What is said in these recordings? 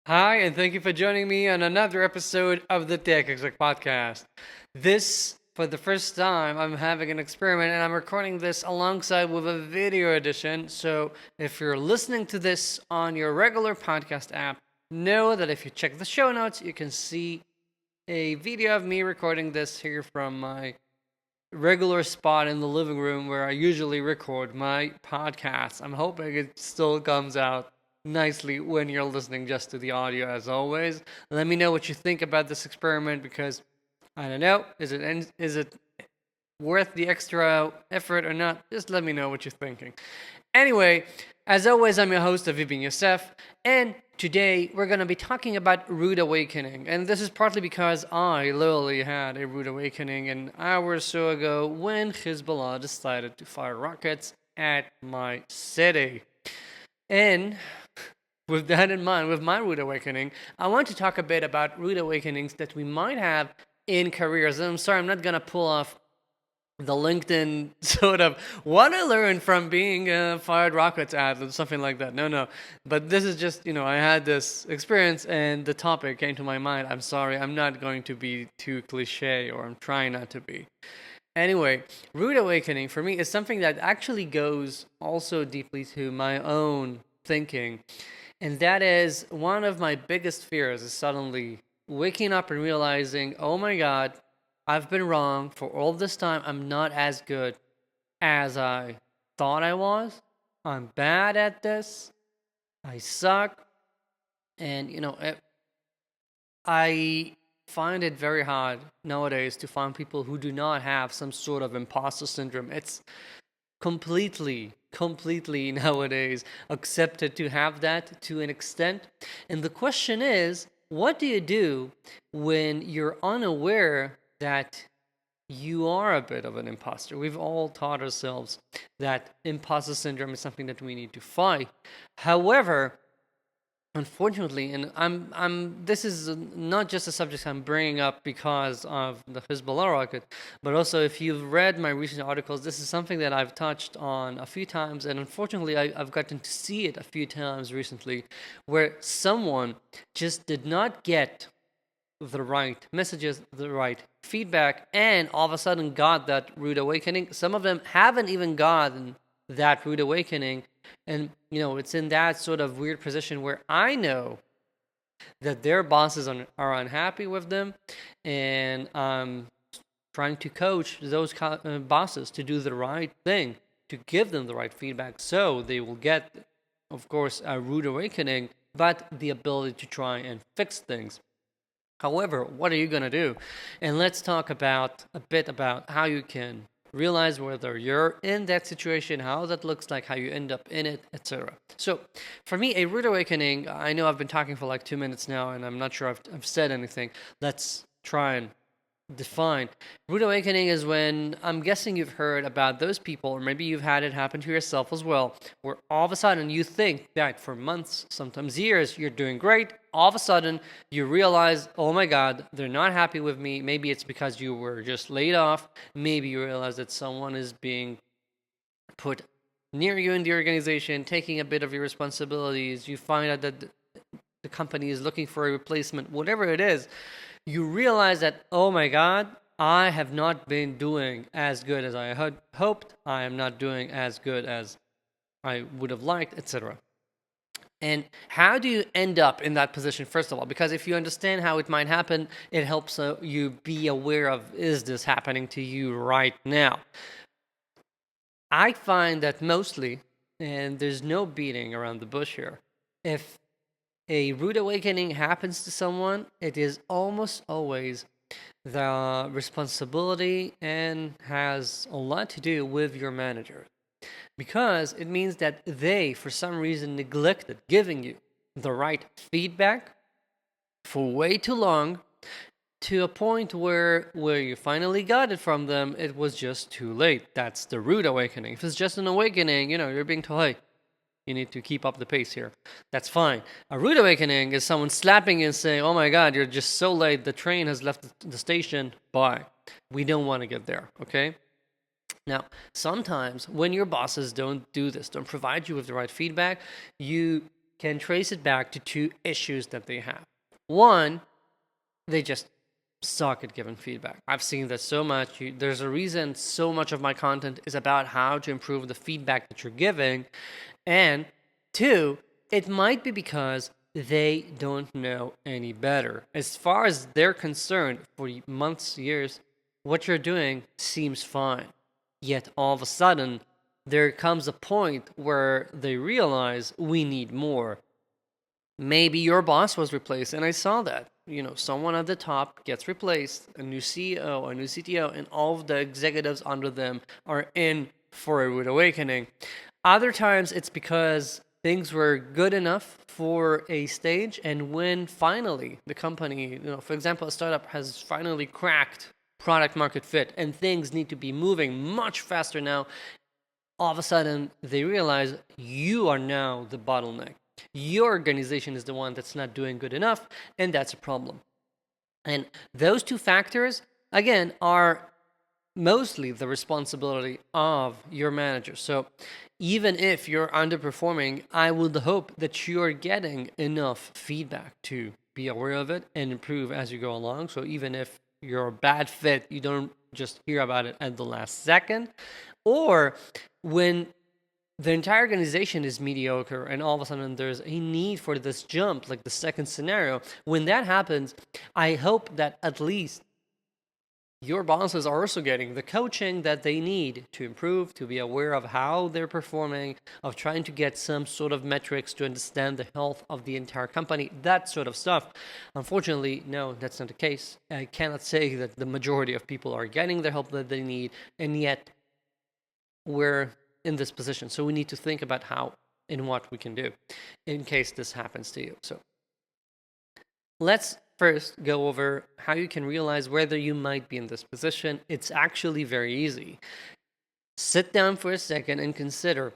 Hi, and thank you for joining me on another episode of the Tech Exec Podcast. For the first time, I'm having an experiment and I'm recording this alongside with a video edition. So if you're listening to this on your regular podcast app, know that if you check the show notes, you can see a video of me recording this here from my regular spot in the living room where I usually record my podcasts. I'm hoping it still comes out nicely when you're listening just to the audio as always. Let me know what you think about this experiment because I don't know, is it worth the extra effort or not? Just let me know what you're thinking. Anyway, as always, I'm your host, Ben-Yosef, and today we're going to be talking about rude awakening. And this is partly because I literally had a rude awakening an hour or so ago when Hezbollah decided to fire rockets at my city. And with that in mind, with my rude awakening, I want to talk a bit about rude awakenings that we might have in careers. And I'm sorry, I'm not going to pull off the LinkedIn sort of what I learned from being a fired rockets ad or something like that. No. But this is just, I had this experience and the topic came to my mind. I'm sorry, I'm not going to be too cliche, or I'm trying not to be. Anyway, rude awakening for me is something that actually goes also deeply to my own thinking. And that is one of my biggest fears is suddenly waking up and realizing, oh my God, I've been wrong for all this time. I'm not as good as I thought I was. I'm bad at this. I suck. And, I find it very hard nowadays to find people who do not have some sort of imposter syndrome. It's completely nowadays accepted to have that to an extent. And the question is, what do you do when you're unaware that you are a bit of an imposter? We've all taught ourselves that imposter syndrome is something that we need to fight. However, unfortunately, and this is not just a subject I'm bringing up because of the Hezbollah rocket, but also if you've read my recent articles, this is something that I've touched on a few times, and unfortunately, I've gotten to see it a few times recently, where someone just did not get the right messages, the right feedback, and all of a sudden got that rude awakening. Some of them haven't even gotten that rude awakening. And, it's in that sort of weird position where I know that their bosses are unhappy with them. And I'm trying to coach those bosses to do the right thing, to give them the right feedback so they will get, of course, a rude awakening, but the ability to try and fix things. However, what are you going to do? And let's talk a bit about how you can realize whether you're in that situation, how that looks like, how you end up in it, etc. So, for me, a rude awakening, I know I've been talking for like 2 minutes now, and I'm not sure I've said anything. Let's try and define. Rude awakening is when, I'm guessing you've heard about those people, or maybe you've had it happen to yourself as well, where all of a sudden you think that for months, sometimes years, you're doing great. All of a sudden you realize, oh my God, they're not happy with me. Maybe it's because you were just laid off. Maybe you realize that someone is being put near you in the organization, taking a bit of your responsibilities. You find out that the company is looking for a replacement, whatever it is. You realize that, oh my God, I have not been doing as good as I had hoped. I am not doing as good as I would have liked, etc. And how do you end up in that position, first of all? Because if you understand how it might happen, it helps you be aware of, is this happening to you right now? I find that mostly, and there's no beating around the bush here, if a rude awakening happens to someone, it is almost always the responsibility and has a lot to do with your manager. Because it means that they, for some reason, neglected giving you the right feedback for way too long, to a point where you finally got it from them, it was just too late. That's the rude awakening. If it's just an awakening, you're being told, hey, you need to keep up the pace here. That's fine. A rude awakening is someone slapping you and saying, oh my God, you're just so late. The train has left the station. Bye. We don't want to get there. Okay? Now, sometimes when your bosses don't do this, don't provide you with the right feedback, you can trace it back to two issues that they have. One, they just suck at giving feedback. I've seen this so much. There's a reason so much of my content is about how to improve the feedback that you're giving. And two, it might be because they don't know any better. As far as they're concerned, for months, years, what you're doing seems fine. Yet all of a sudden, there comes a point where they realize we need more. Maybe your boss was replaced, and I saw that. Someone at the top gets replaced, a new CEO, a new CTO, and all of the executives under them are in for a rude awakening. Other times, it's because things were good enough for a stage, and when finally the company, for example, a startup has finally cracked product market fit, and things need to be moving much faster now, all of a sudden they realize you are now the bottleneck. Your organization is the one that's not doing good enough, and that's a problem. And those two factors, again, are mostly the responsibility of your manager. So even if you're underperforming, I would hope that you're getting enough feedback to be aware of it and improve as you go along. So even if you're a bad fit, you don't just hear about it at the last second. Or when the entire organization is mediocre and all of a sudden there's a need for this jump, like the second scenario, when that happens, I hope that at least your bosses are also getting the coaching that they need to improve, to be aware of how they're performing, of trying to get some sort of metrics to understand the health of the entire company, that sort of stuff. Unfortunately, no, that's not the case. I cannot say that the majority of people are getting the help that they need, and yet we're in this position. So we need to think about how and what we can do in case this happens to you. So let's first go over how you can realize whether you might be in this position. It's actually very easy. Sit down for a second and consider,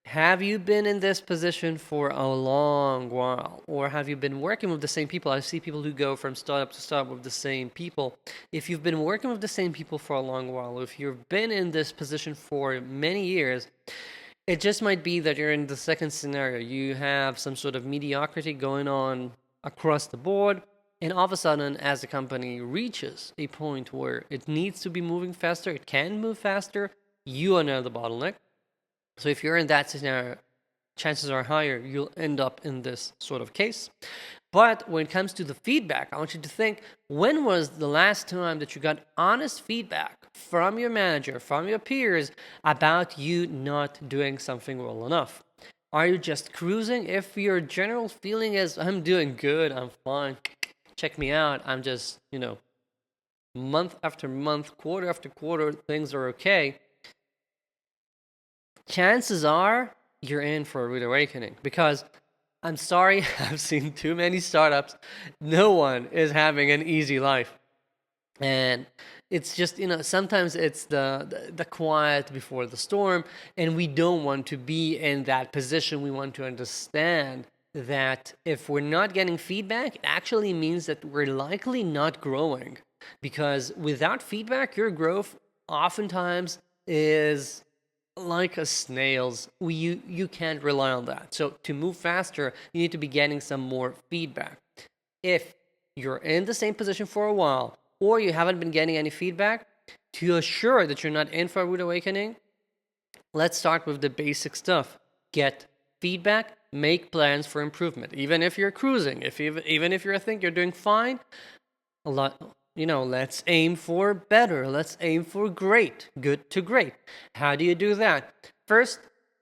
have you been in this position for a long while? Or have you been working with the same people? I see people who go from startup to startup with the same people. If you've been working with the same people for a long while, if you've been in this position for many years, it just might be that you're in the second scenario. You have some sort of mediocrity going on across the board. And all of a sudden, as the company reaches a point where it needs to be moving faster, it can move faster, you are now the bottleneck. So if you're in that scenario, chances are higher you'll end up in this sort of case. But when it comes to the feedback, I want you to think, when was the last time that you got honest feedback from your manager, from your peers, about you not doing something well enough? Are you just cruising? If your general feeling is, I'm doing good, I'm fine, check me out, I'm just, month after month, quarter after quarter, things are okay, chances are you're in for a rude awakening. Because I'm sorry, I've seen too many startups. No one is having an easy life. And it's just, sometimes it's the quiet before the storm, and we don't want to be in that position. We want to understand that if we're not getting feedback, it actually means that we're likely not growing. Because without feedback, your growth oftentimes is like a snail's. You can't rely on that. So to move faster, you need to be getting some more feedback. If you're in the same position for a while, or you haven't been getting any feedback, to assure that you're not in for a rude awakening, let's start with the basic stuff. Get feedback, make plans for improvement. Even if you're cruising, even if you think you're doing fine, let's aim for better. Let's aim for great, good to great. How do you do that? First,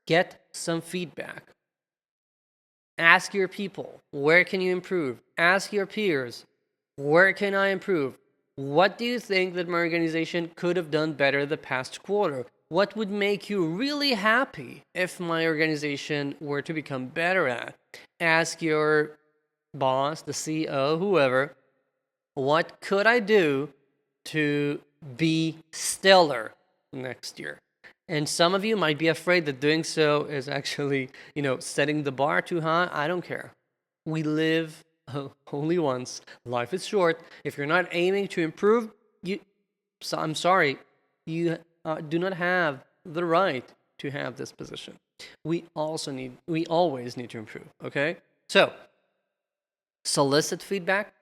get some feedback. Ask your people, where can you improve? Ask your peers, where can I improve? What do you think that my organization could have done better the past quarter? What would make you really happy if my organization were to become better at? Ask your boss, the CEO, whoever, what could I do to be stellar next year? And some of you might be afraid that doing so is actually, setting the bar too high. I don't care. We live only once. Life is short. If you're not aiming to improve, I'm sorry, you do not have the right to have this position. We always need to improve, okay? So, solicit feedback.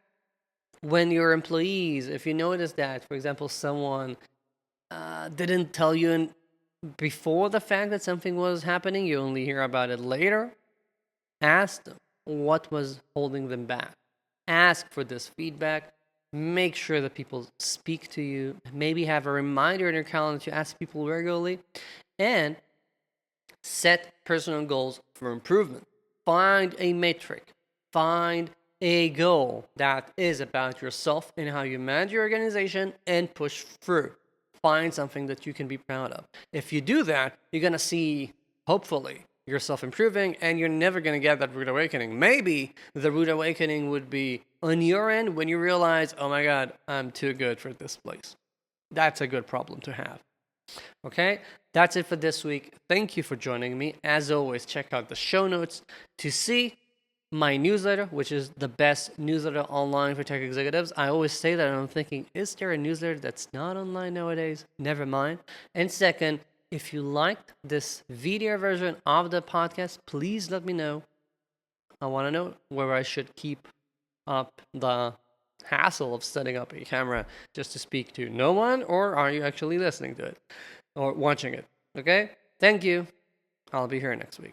When your employees, if you notice that, for example, someone didn't tell you before the fact that something was happening, you only hear about it later, ask them what was holding them back. Ask for this feedback. Make sure that people speak to you. Maybe have a reminder in your calendar to ask people regularly. And set personal goals for improvement. Find a metric. Find a goal that is about yourself and how you manage your organization and push through. Find something that you can be proud of. If you do that, you're going to see, hopefully, yourself improving, and you're never going to get that rude awakening. Maybe the rude awakening would be on your end when you realize, oh my God, I'm too good for this place. That's a good problem to have. Okay, that's it for this week. Thank you for joining me. As always, check out the show notes to see my newsletter, which is the best newsletter online for tech executives. I always say that, and I'm thinking, is there a newsletter that's not online nowadays? Never mind. And second, if you liked this video version of the podcast, please let me know. I want to know where I should keep up the hassle of setting up a camera just to speak to no one, or are you actually listening to it or watching it? Okay? Thank you. I'll be here next week.